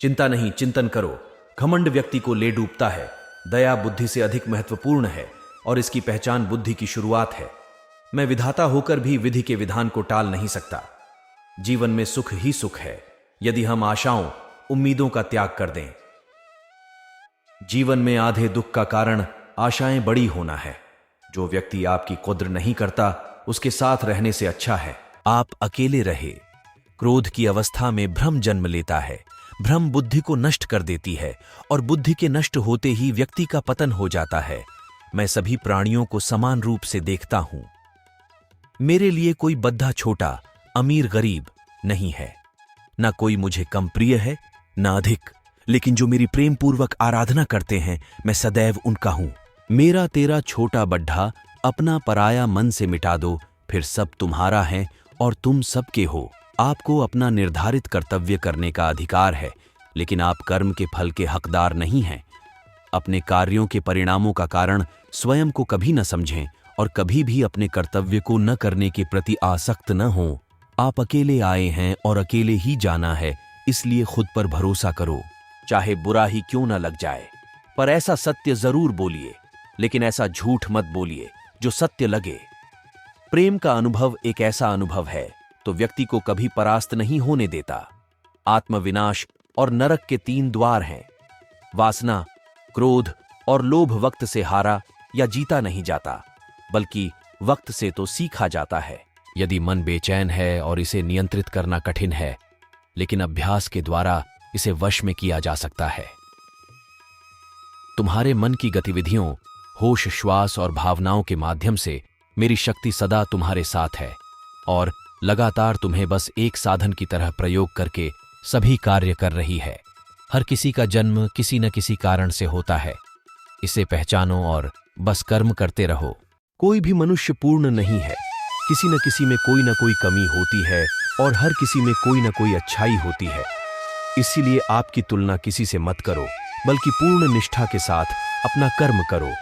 चिंता नहीं, चिंतन करो। घमंड व्यक्ति को ले डूबता है। दया बुद्धि से अधिक महत्वपूर्ण है और इसकी पहचान बुद्धि की शुरुआत है। मैं विधाता होकर भी विधि के विधान को टाल नहीं सकता। जीवन में सुख ही सुख है यदि हम आशाओं, उम्मीदों का त्याग कर दें। जीवन में आधे दुख का कारण आशाएं बड़ी होना है। जो व्यक्ति आपकी कद्र नहीं करता उसके साथ रहने से अच्छा है आप अकेले रहे। क्रोध की अवस्था में भ्रम जन्म लेता है। भ्रम बुद्धि को नष्ट कर देती है और बुद्धि के नष्ट होते ही व्यक्ति का पतन हो जाता है। मैं सभी प्राणियों को समान रूप से देखता हूं। मेरे लिए कोई बद्धा छोटा, अमीर गरीब नहीं है। ना कोई मुझे कम प्रिय है ना अधिक, लेकिन जो मेरी प्रेम पूर्वक आराधना करते हैं मैं सदैव उनका हूं। मेरा तेरा छोटा बड्ढा अपना पराया मन से मिटा दो, फिर सब तुम्हारा है और तुम सबके हो। आपको अपना निर्धारित कर्तव्य करने का अधिकार है, लेकिन आप कर्म के फल के हकदार नहीं हैं। अपने कार्यों के परिणामों का कारण स्वयं को कभी न समझें और कभी भी अपने कर्तव्य को न करने के प्रति आसक्त न हों। आप अकेले आए हैं और अकेले ही जाना है, इसलिए खुद पर भरोसा करो। चाहे बुरा ही क्यों न लग जाए, पर ऐसा सत्य जरूर बोलिए, लेकिन ऐसा झूठ मत बोलिए जो सत्य लगे। प्रेम का अनुभव एक ऐसा अनुभव है तो व्यक्ति को कभी परास्त नहीं होने देता। आत्मविनाश और नरक के 3 द्वार हैं। वासना, क्रोध और लोभ वक्त से हारा या जीता नहीं जाता, बल्कि वक्त से तो सीखा जाता है। यदि मन बेचैन है और इसे नियंत्रित करना कठिन है, लेकिन अभ्यास के द्वारा इसे वश में किया जा सकता है। तुम्हारे मन की गतिविधियों, होश, श्वास और भावनाओं के माध्यम से मेरी शक्ति सदा तुम्हारे साथ है और लगातार तुम्हें बस एक साधन की तरह प्रयोग करके सभी कार्य कर रही है। हर किसी का जन्म किसी न किसी कारण से होता है। इसे पहचानो और बस कर्म करते रहो। कोई भी मनुष्य पूर्ण नहीं है। किसी न किसी में कोई न कोई कमी होती है और हर किसी में कोई न कोई अच्छाई होती है। इसीलिए आपकी तुलना किसी से मत करो, बल्कि पूर्ण निष्ठा के साथ अपना कर्म करो।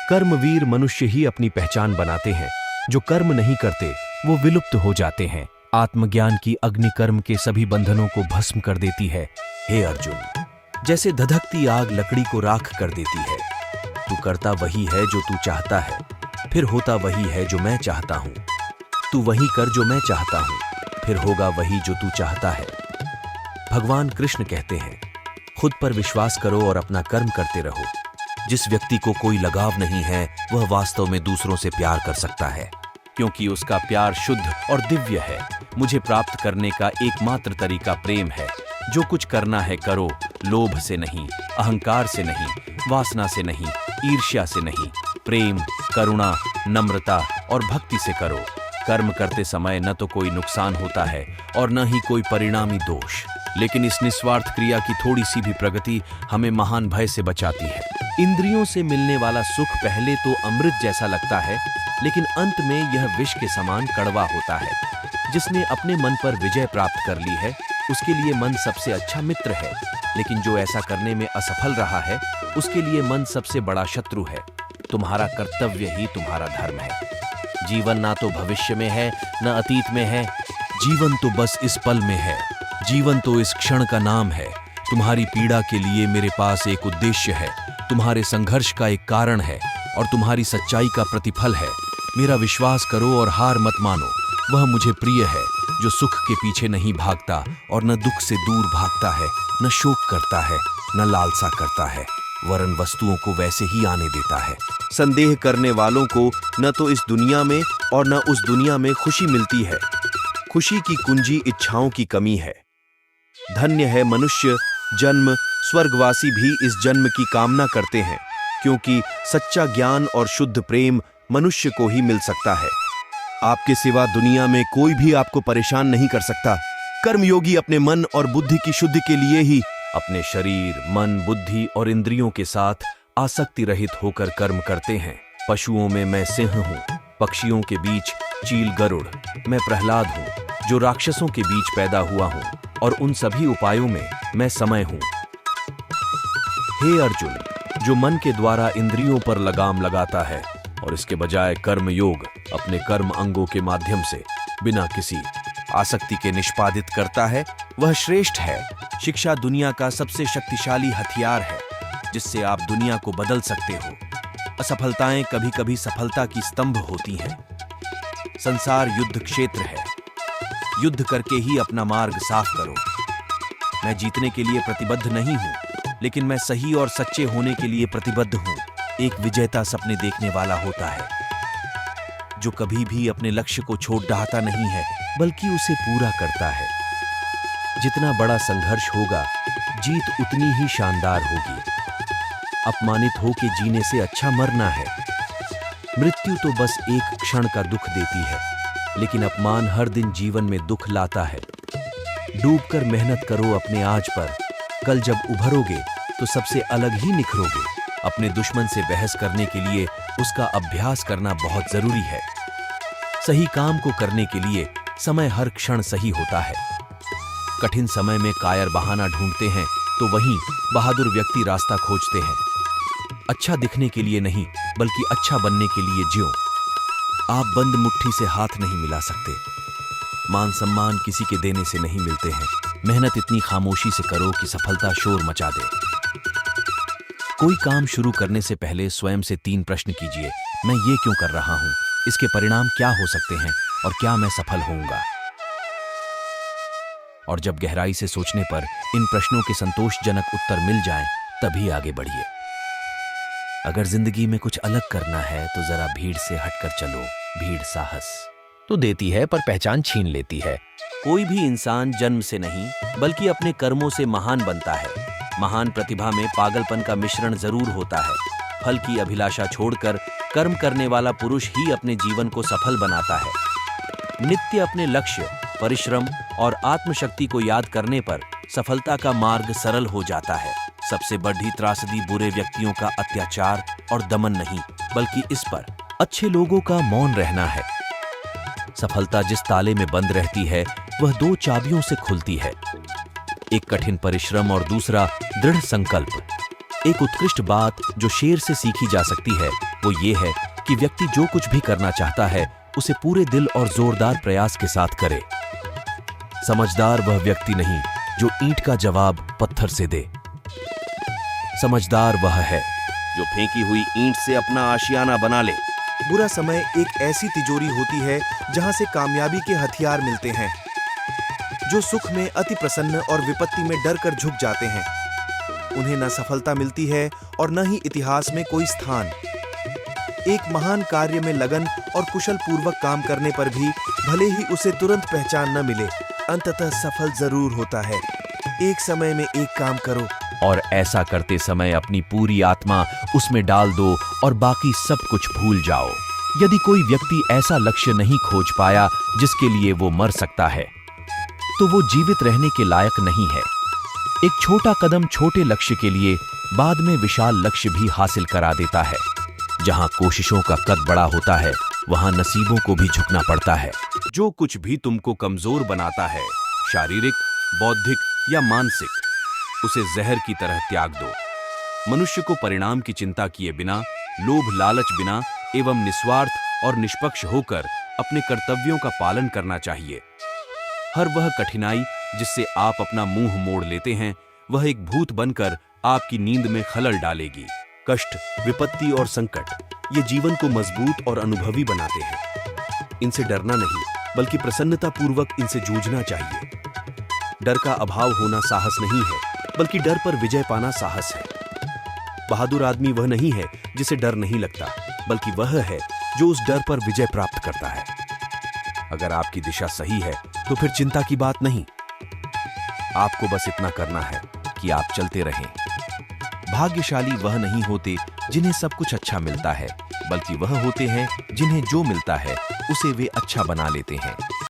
कर्मवीर मनुष्य ही अपनी पहचान बनाते हैं। जो कर्म नहीं करते वो विलुप्त हो जाते हैं। आत्मज्ञान की अग्नि कर्म के सभी बंधनों को भस्म कर देती है। हे अर्जुन, जैसे धधकती आग लकड़ी को राख कर देती है। तू करता वही है जो तू चाहता है, फिर होता वही है जो मैं चाहता हूं। तू वही कर जो मैं चाहता हूं, फिर होगा वही जो तू चाहता है। भगवान कृष्ण कहते हैं, खुद पर विश्वास करो और अपना कर्म करते रहो। जिस व्यक्ति को कोई लगाव नहीं है वह वास्तव में दूसरों से प्यार कर सकता है, क्योंकि उसका प्यार शुद्ध और दिव्य है। मुझे प्राप्त करने का एकमात्र तरीका प्रेम है। जो कुछ करना है करो, लोभ से नहीं, अहंकार से नहीं, वासना से नहीं, ईर्ष्या से नहीं। प्रेम, करुणा, नम्रता और भक्ति से करो। कर्म करते समय न तो कोई नुकसान होता है और न ही कोई परिणामी दोष, लेकिन इस निस्वार्थ क्रिया की थोड़ी सी भी प्रगति हमें महान भय से बचाती है। इंद्रियों से मिलने वाला सुख पहले तो अमृत जैसा लगता है, लेकिन अंत में यह विष के समान कड़वा होता है। जिसने अपने मन पर विजय प्राप्त कर ली है उसके लिए मन सबसे अच्छा मित्र है, लेकिन जो ऐसा करने में असफल रहा है उसके लिए मन सबसे बड़ा शत्रु है। तुम्हारा कर्तव्य ही तुम्हारा धर्म है। जीवन ना तो भविष्य में है न अतीत में है। जीवन तो बस इस पल में है। जीवन तो इस क्षण का नाम है। तुम्हारी पीड़ा के लिए मेरे पास एक उद्देश्य है, तुम्हारे संघर्ष का एक कारण है और तुम्हारी सच्चाई का प्रतिफल है। मेरा विश्वास करो और हार मत मानो। वह मुझे प्रिय है जो सुख के पीछे नहीं भागता और न दुख से दूर भागता है, न शोक करता है, न लालसा करता है, वरन वस्तुओं को वैसे ही आने देता है। संदेह करने वालों को न तो इस दुनिया में और न उस दुनिया में खुशी मिलती है। खुशी की कुंजी इच्छाओं की कमी है। धन्य है मनुष्य जन्म, स्वर्गवासी भी इस जन्म की कामना करते हैं, क्योंकि सच्चा ज्ञान और शुद्ध प्रेम मनुष्य को ही मिल सकता है। आपके सिवा दुनिया में कोई भी आपको परेशान नहीं कर सकता। कर्मयोगी अपने मन और बुद्धि की शुद्धि के लिए ही अपने शरीर, मन, बुद्धि और इंद्रियों के साथ आसक्ति रहित होकर कर्म करते हैं। पशुओं में मैं सिंह हूँ, पक्षियों के बीच चील गरुड़। मैं प्रहलाद हूँ जो राक्षसों के बीच पैदा हुआ हूँ, और उन सभी उपायों में मैं समय हूँ। हे अर्जुन, जो मन के द्वारा इंद्रियों पर लगाम लगाता है और इसके बजाय कर्म योग अपने कर्म अंगों के माध्यम से बिना किसी आसक्ति के निष्पादित करता है, वह श्रेष्ठ है। शिक्षा दुनिया का सबसे शक्तिशाली हथियार है जिससे आप दुनिया को बदल सकते हो। असफलताएं कभी कभी सफलता की स्तंभ होती हैं। संसार युद्ध क्षेत्र है। युद्ध करके ही अपना मार्ग साफ करो। मैं जीतने के लिए प्रतिबद्ध नहीं हूं, लेकिन मैं सही और सच्चे होने के लिए प्रतिबद्ध हूं। एक विजेता सपने देखने वाला होता है जो कभी भी अपने लक्ष्य को छोड़ डाहता नहीं है, बल्कि उसे पूरा करता है। जितना बड़ा संघर्ष होगा, जीत उतनी ही शानदार होगी। अपमानित होकर जीने से अच्छा मरना है। मृत्यु तो बस एक क्षण का दुख देती है, लेकिन अपमान हर दिन जीवन में दुख लाता है। डूबकर मेहनत करो अपने आज पर। कल जब उभरोगे तो सबसे अलग ही निखरोगे। अपने दुश्मन से बहस करने के लिए उसका अभ्यास करना बहुत जरूरी है। सही काम को करने के लिए समय हर क्षण सही होता है। कठिन समय में कायर बहाना ढूंढते हैं, तो वहीं बहादुर व्यक्ति रास्ता खोजते हैं। अच्छा दिखने के लिए नहीं, बल्कि अच्छा बनने के लिए जियो। आप बंद मुट्ठी से हाथ नहीं मिला सकते। मान सम्मान किसी के देने से नहीं मिलते हैं। मेहनत इतनी खामोशी से करो कि सफलता शोर मचा दे। कोई काम शुरू करने से पहले स्वयं से 3 प्रश्न कीजिए। मैं ये क्यों कर रहा हूं? इसके परिणाम क्या हो सकते हैं? और क्या मैं सफल होऊंगा? और जब गहराई से सोचने पर इन प्रश्नों के संतोषजनक उत्तर मिल जाएं, तभी आगे बढ़िए। अगर जिंदगी में कुछ अलग करना है तो जरा भीड़ से हटकर चलो। भीड़ साहस तो देती है, पर पहचान छीन लेती है। कोई भी इंसान जन्म से नहीं, बल्कि अपने कर्मों से महान बनता है। महान प्रतिभा में पागलपन का मिश्रण जरूर होता है। फल की अभिलाषा छोड़कर कर्म करने वाला पुरुष ही अपने जीवन को सफल बनाता है। नित्य अपने लक्ष्य, परिश्रम और आत्मशक्ति को याद करने पर सफलता का मार्ग सरल हो जाता है। सबसे बड़ी त्रासदी बुरे व्यक्तियों का अत्याचार और दमन नहीं, बल्कि इस पर अच्छे लोगों का मौन रहना है। सफलता जिस ताले में बंद रहती है, वह 2 चाबियों से खुलती है। एक कठिन परिश्रम और दूसरा दृढ़ संकल्प। एक उत्कृष्ट बात जो शेर से सीखी जा सकती है, वो ये है कि व्यक्ति जो कुछ भी करना चाहता है, उसे पूरे दिल और जोरदार प्रयास के साथ करे। समझदार वह व्यक्ति नहीं जो ईंट का जवाब पत्थर से दे। समझदार वह है जो फेंकी हुई ईंट से अपना आशियाना बना ले। बुरा समय एक ऐसी तिजोरी होती है जहां से कामयाबी के हथियार मिलते हैं। जो सुख में अति प्रसन्न और विपत्ति में डर कर झुक जाते हैं, उन्हें न सफलता मिलती है और न ही इतिहास में कोई स्थान। एक महान कार्य में लगन और कुशल पूर्वक काम करने पर भी भले ही उसे तुरंत पहचान न मिले, अंततः सफल जरूर होता है। एक समय में एक काम करो, और ऐसा करते समय अपनी पूरी आत्मा उसमें डाल दो और बाकी सब कुछ भूल जाओ। यदि कोई व्यक्ति ऐसा लक्ष्य नहीं खोज पाया जिसके लिए वो मर सकता है, तो वो जीवित रहने के लायक नहीं है। एक छोटा कदम छोटे लक्ष्य के लिए बाद में विशाल लक्ष्य भी हासिल करा देता है। जहां कोशिशों का कद बड़ा होता है, वहां नसीबों को भी झुकना पड़ता है। जो कुछ भी तुमको कमजोर बनाता है, शारीरिक, बौद्धिक या मानसिक, उसे जहर की तरह त्याग दो। मनुष्य को परिणाम की चिंता किए बिना, लोभ लालच बिना एवं निस्वार्थ और निष्पक्ष होकर अपने कर्तव्यों का पालन करना चाहिए। हर वह कठिनाई जिससे आप अपना मुंह मोड़ लेते हैं, वह एक भूत बनकर आपकी नींद में खलल डालेगी। कष्ट, विपत्ति और संकट ये जीवन को मजबूत और अनुभवी बनाते हैं। इनसे डरना नहीं, बल्कि प्रसन्नता पूर्वक इनसे जूझना चाहिए। डर का अभाव होना साहस नहीं है, बल्कि डर पर विजय पाना साहस है। बहादुर आदमी वह नहीं है जिसे डर नहीं लगता, बल्कि वह है जो उस डर पर विजय प्राप्त करता है। अगर आपकी दिशा सही है तो फिर चिंता की बात नहीं। आपको बस इतना करना है कि आप चलते रहें। भाग्यशाली वह नहीं होते जिन्हें सब कुछ अच्छा मिलता है, बल्कि वह होते हैं जिन्हें जो मिलता है उसे वे अच्छा बना लेते हैं।